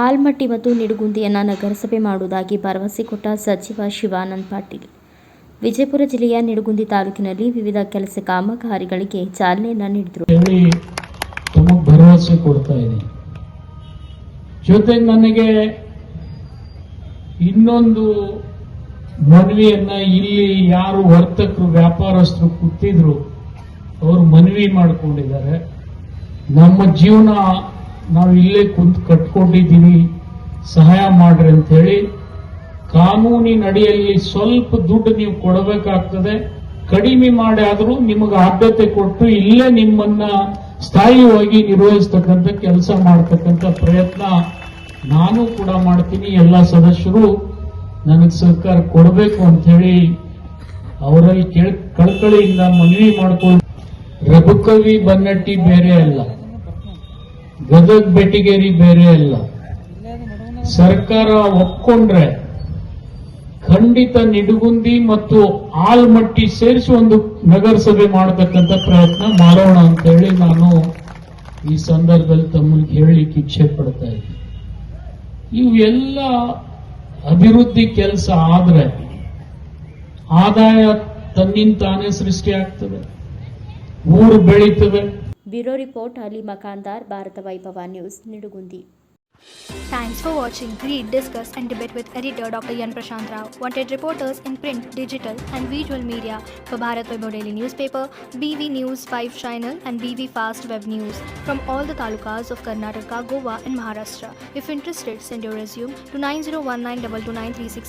ಆಲ್ಮಟ್ಟಿ ಮತ್ತು ನಿಡಗುಂದಿಯನ್ನು ನಗರಸಭೆ ಮಾಡುವುದಾಗಿ ಭರವಸೆ ಕೊಟ್ಟ ಸಚಿವ ಶಿವಾನಂದ ಪಾಟೀಲ್ ವಿಜಯಪುರ ಜಿಲ್ಲೆಯ ನಿಡಗುಂದಿ ತಾಲೂಕಿನಲ್ಲಿ ವಿವಿಧ ಕೆಲಸ ಕಾಮಗಾರಿಗಳಿಗೆ ಚಾಲನೆಯನ್ನು ನೀಡಿದರು. ಭರವಸೆ ಕೊಡ್ತಾ ಇದ್ದೀನಿ. ಜೊತೆಗೆ ನನಗೆ ಇನ್ನೊಂದು ಮನವಿಯನ್ನ ಇಲ್ಲಿ ಯಾರು ವರ್ತಕರು ವ್ಯಾಪಾರಸ್ಥರು ಕೂತಿದ್ರು ಅವರು ಮನವಿ ಮಾಡಿಕೊಂಡಿದ್ದಾರೆ. ನಮ್ಮ ಜೀವನ ನಾವು ಇಲ್ಲೇ ಕುಂತು ಕಟ್ಕೊಂಡಿದ್ದೀವಿ, ಸಹಾಯ ಮಾಡ್ರಿ ಅಂತ ಹೇಳಿ. ಕಾನೂನಿನ ಅಡಿಯಲ್ಲಿ ಸ್ವಲ್ಪ ದುಡ್ಡು ನೀವು ಕೊಡಬೇಕಾಗ್ತದೆ, ಕಡಿಮೆ ಮಾಡಿ ಆದರೂ ನಿಮಗೆ ಆದ್ಯತೆ ಕೊಟ್ಟು ಇಲ್ಲೇ ನಿಮ್ಮನ್ನ ಸ್ಥಾಯಿಯಾಗಿ ನಿರ್ವಹಿಸ್ತಕ್ಕಂಥ ಕೆಲಸ ಮಾಡತಕ್ಕಂಥ ಪ್ರಯತ್ನ ನಾನು ಕೂಡ ಮಾಡ್ತೀನಿ. ಎಲ್ಲ ಸದಸ್ಯರು ನನಗೆ ಸಹಕಾರ ಕೊಡಬೇಕು ಅಂತ ಹೇಳಿ ಅವರಲ್ಲಿ ಕಳಕಳಿಯಿಂದ ಮನವಿ ಮಾಡಿಕೊಂಡು, ರಘುಕವಿ ಬನ್ನಟ್ಟಿ ಬೇರೆ ಅಲ್ಲ, ಗದಗ್ ಬೆಟ್ಟಿಗೇರಿ ಬೇರೆ ಅಲ್ಲ. ಸರ್ಕಾರ ಒಪ್ಕೊಂಡ್ರೆ ಖಂಡಿತ ನಿಡಗುಂದಿ ಮತ್ತು ಆಲ್ಮಟ್ಟಿ ಸೇರಿಸಿ ಒಂದು ನಗರಸಭೆ ಮಾಡತಕ್ಕಂಥ ಪ್ರಯತ್ನ ಮಾಡೋಣ ಅಂತ ಹೇಳಿ ನಾನು ಈ ಸಂದರ್ಭದಲ್ಲಿ ತಮ್ಮಲ್ಲಿ ಹೇಳಲಿಕ್ಕೆ ಇಚ್ಛೆ ಪಡ್ತಾ ಇದ್ದೀನಿ. ಇವೆಲ್ಲ ಅಭಿವೃದ್ಧಿ ಕೆಲಸ ಆದ್ರೆ ಆದಾಯ ತನ್ನಿಂತಾನೇ ಸೃಷ್ಟಿ ಆಗ್ತದೆ, ಊರು ಬೆಳೀತದೆ. ಬ್ಯೂರೋ ರಿಪೋರ್ಟ್ ಅಲಿ ಮಕಾಂದಾರ್, ಭಾರತ ವೈಭವ news, Nidagundi. Thanks for watching. Read, discuss and debate with editor Dr. Yan Prashant Rao. Wanted reporters in print, digital and visual media for Bharat Vaibhav Daily Newspaper, BV News 5 Channel and BV Fast Web News from all the talukas of Karnataka, Goa and Maharashtra. If interested, send your resume to 9019229369